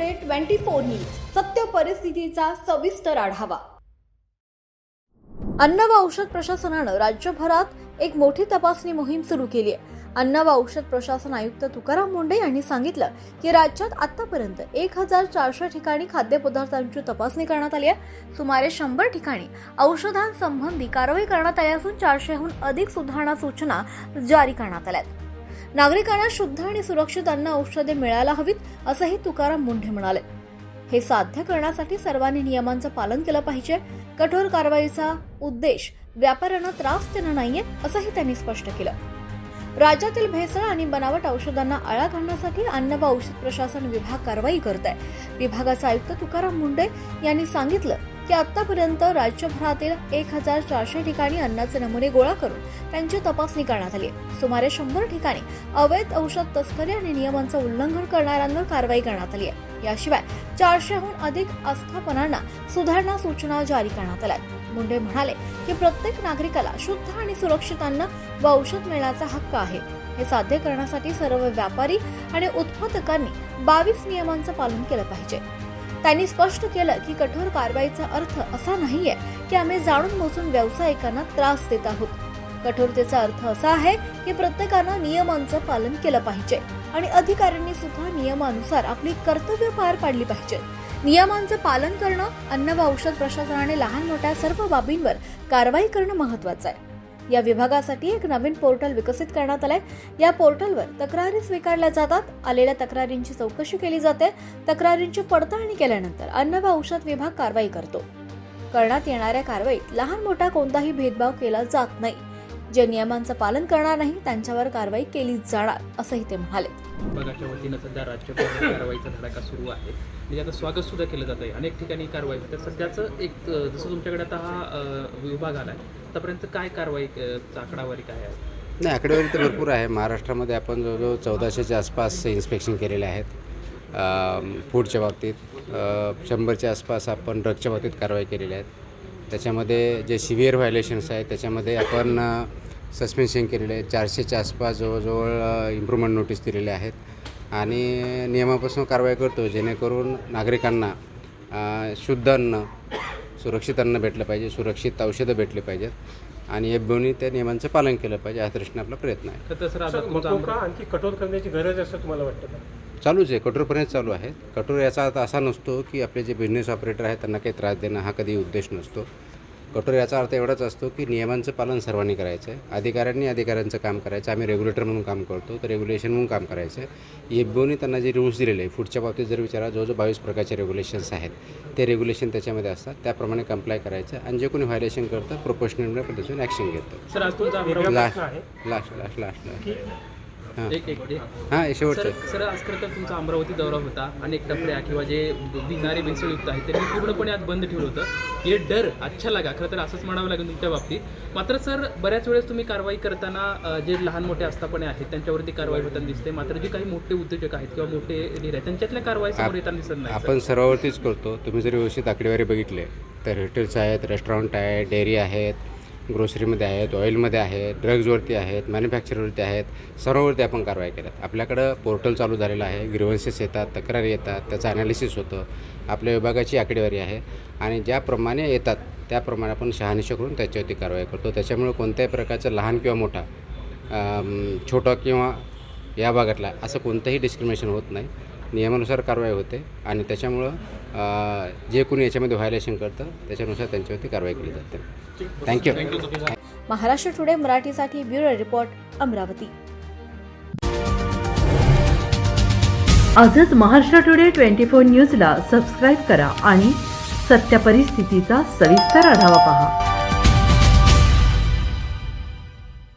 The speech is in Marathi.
टुडे 24 न्यूज सत्य परिस्थितीचा सविस्तर आढावा। अन्न व औषध प्रशासनानं राज्यभरात एक मोठी तपासणी मोहीम सुरू केली आहे। अन्न व औषध प्रशासन आयुक्त तुकाराम मुंढे यांनी सांगितलं की राज्यात आतापर्यंत 1400 ठिकाणी खाद्यपदार्थांची तपासणी करण्यात आली आहे। सुमारे 100 ठिकाणी औषधांसंबंधी कारवाई करण्यात आली असून 400हून अधिक सुधारणा सूचना जारी करण्यात आल्या आहेत। नागरिकांना शुद्ध आणि सुरक्षित अन्न औषधे मिळायला हवीत असंही तुकाराम मुंढे म्हणाले। हे साध्य करण्यासाठी सर्वांनी नियमांचं पालन केलं पाहिजे। कठोर कारवाईचा उद्देश व्यापाऱ्यांना त्रास देणं नाहीये असंही त्यांनी स्पष्ट केलं। राज्यातील भेसळ आणि बनावट औषधांना आळा घालण्यासाठी अन्न व औषध प्रशासन विभाग कारवाई करत आहे। विभागाचे आयुक्त तुकाराम मुंढे यांनी सांगितलं की आतापर्यंत राज्यभरातील 1400 ठिकाणी अन्नाचे नमुने गोळा करून त्यांची तपासणी करण्यात आली आहे। सुमारे 100 ठिकाणी अवैध औषध तस्करी आणि नियमांचं उल्लंघन करणाऱ्यांवर कारवाई करण्यात आली आहे। याशिवाय 400हून अधिक आस्थापनांना सुधारणा सूचना जारी करण्यात आल्या आहेत। मुंढे म्हणाले की प्रत्येक नागरिकाला शुद्ध आणि सुरक्षित अन्न व औषध मिळण्याचा हक्क आहे। हे साध्य करण्यासाठी सर्व व्यापारी आणि उत्पादकांनी 22 नियमांचं पालन केलं पाहिजे। त्यांनी स्पष्ट केलं की कठोर कारवाईचा अर्थ असा नाहीये की आम्ही जाणून बुजून व्यावसायिकांना त्रास देत आहोत। कठोरतेचा अर्थ असा आहे की प्रत्येकानं नियमांचं पालन केलं पाहिजे आणि अधिकाऱ्यांनी सुद्धा नियमानुसार आपली कर्तव्य पार पाडली पाहिजे। नियमांचं पालन करणं, अन्न व औषध प्रशासनाने लहान मोठ्या सर्व बाबींवर कारवाई करणं महत्त्वाचं आहे। या विभागासाठी एक नवीन पोर्टल विकसित करण्यात आलंय। या पोर्टलवर तक्रारी स्वीकारल्या जातात। आलेल्या तक्रारींची चौकशी केली जाते। तक्रारींची पडताळणी केल्यानंतर अन्न व औषध विभाग कारवाई करतो। करण्यात येणाऱ्या कारवाईत लहान मोठा कोणताही भेदभाव केला जात नाही। जे नियमांचं पालन करणार नाही त्यांच्यावर कारवाई केली जाणार असंही ते म्हणाले। विभागाच्या वतीनं सध्या राज्यभर कारवाईचा धडाका सुरू आहे। म्हणजे आता स्वागत सुद्धा केलं जात आहे। अनेक ठिकाणी कारवाई होते। सध्याचं एक जसं तुमच्याकडे आता हा विभाग आला आहे, आतापर्यंत काय कारवाईचा आकडावारी काय आहे? नाही, आकडेवारी तर भरपूर आहे। महाराष्ट्रामध्ये आपण जवळजवळ 1400च्या आसपास इन्स्पेक्शन केलेले आहेत। फूडच्या बाबतीत 100च्या आसपास आपण ड्रगच्या बाबतीत कारवाई केलेली आहेत। त्याच्यामध्ये जे सिव्हिअर व्हायलेशन्स आहेत त्याच्यामध्ये आपण सस्पेन्शन केलेले आहे। 400च्या आसपास जवळजवळ इम्प्रूव्हमेंट नोटीस दिलेले आहेत आणि नियमापासून कारवाई करतो जेणेकरून नागरिकांना शुद्ध अन्न, सुरक्षित अन्न भेटलं पाहिजे, सुरक्षित औषधं भेटली पाहिजेत आणि एफबीओनी त्या नियमांचं पालन केलं पाहिजे। या दृष्टीने आपला प्रयत्न आहे। तर आणखी कठोर करण्याची गरज असं तुम्हाला वाटतं का? चालूच आहे, कठोरपणे चालू आहे। कठोर याचा अर्थ असा नसतो की आपले जे बिझनेस ऑपरेटर आहेत त्यांना काही त्रास देणं, हा कधी उद्देश नसतो। कठोर याचा अर्थ एवढाच असतो की नियमांचं पालन सर्वांनी करायचं आहे। अधिकाऱ्यांनी अधिकाऱ्यांचं काम करायचं। आम्ही रेग्युलेटर म्हणून काम करतो तर रेग्युलेशन म्हणून काम करायचं आहे। एफबीओनी त्यांना जे रूल्स दिलेले आहे, फूडच्या बाबतीत जर विचारा जवळजवळ 22 प्रकारचे रेग्युलेशन्स आहेत, ते रेग्युलेशन त्याच्यामध्ये असतात, त्याप्रमाणे कंप्लाय करायचं आणि जे कोणी व्हायलेशन करतं प्रोपोर्शनल पद्धतीने ॲक्शन घेतं। सर आज तुमचा हां शेवटचं सर आज खरं तर तुमचा अमरावती दौरा होता। अनेक टपऱ्या किंवा जे विकणारे भेसळयुक्त आहेत त्यांनी पूर्णपणे आज बंद ठेवलं होतं। ये डर अच्छा लागा, खरं तर असंच म्हणावं लागेल तुमच्या बाबतीत। मात्र सर बऱ्याच वेळेस तुम्ही कारवाई करताना जे लहान मोठे आस्थापने आहेत त्यांच्यावरती कारवाई होताना दिसते, मात्र जे काही मोठे उद्योजक आहेत किंवा मोठे डीलर आहेत त्यांच्यातल्या कारवाई समोर येताना दिसत नाही। आपण सर्वावरतीच करतो। तुम्ही जर व्यवस्थित आकडेवारी बघितले तर हॉटेल्स आहेत, रेस्टॉरंट आहेत, डेअरी आहेत, ग्रोसरीमध्ये आहेत, ऑइलमध्ये आहेत, ड्रग्जवरती आहेत, मॅन्युफॅक्चरवरती आहेत, सर्ववरती आपण कारवाई केल्यात। आपल्याकडं पोर्टल चालू झालेलं आहे। ग्रीव्हन्सेस येतात, तक्रारी येतात, त्याचं ॲनालिसिस होतं। आपल्या विभागाची आकडेवारी आहे आणि ज्याप्रमाणे येतात त्याप्रमाणे आपण शहानिशा करून त्याच्यावरती कारवाई करतो। त्याच्यामुळे कोणत्याही प्रकारचं लहान किंवा मोठा, छोटा किंवा या भागातला असं कोणतंही डिस्क्रिमिनेशन होत नाही। नियमानुसार कारवाई होते आणि त्याच्यामुळं जे कोणी याच्यामध्ये व्हायलेशन करतं त्याच्यानुसार त्यांच्यावरती कारवाई केली जाते। थँक्यू। महाराष्ट्र टुडे मराठीसाठी ब्युरो रिपोर्ट अमरावती। आजच महाराष्ट्र टुडे 24 न्यूजला सबस्क्राईब करा आणि सत्य परिस्थितीचा सविस्तर आढावा पहा।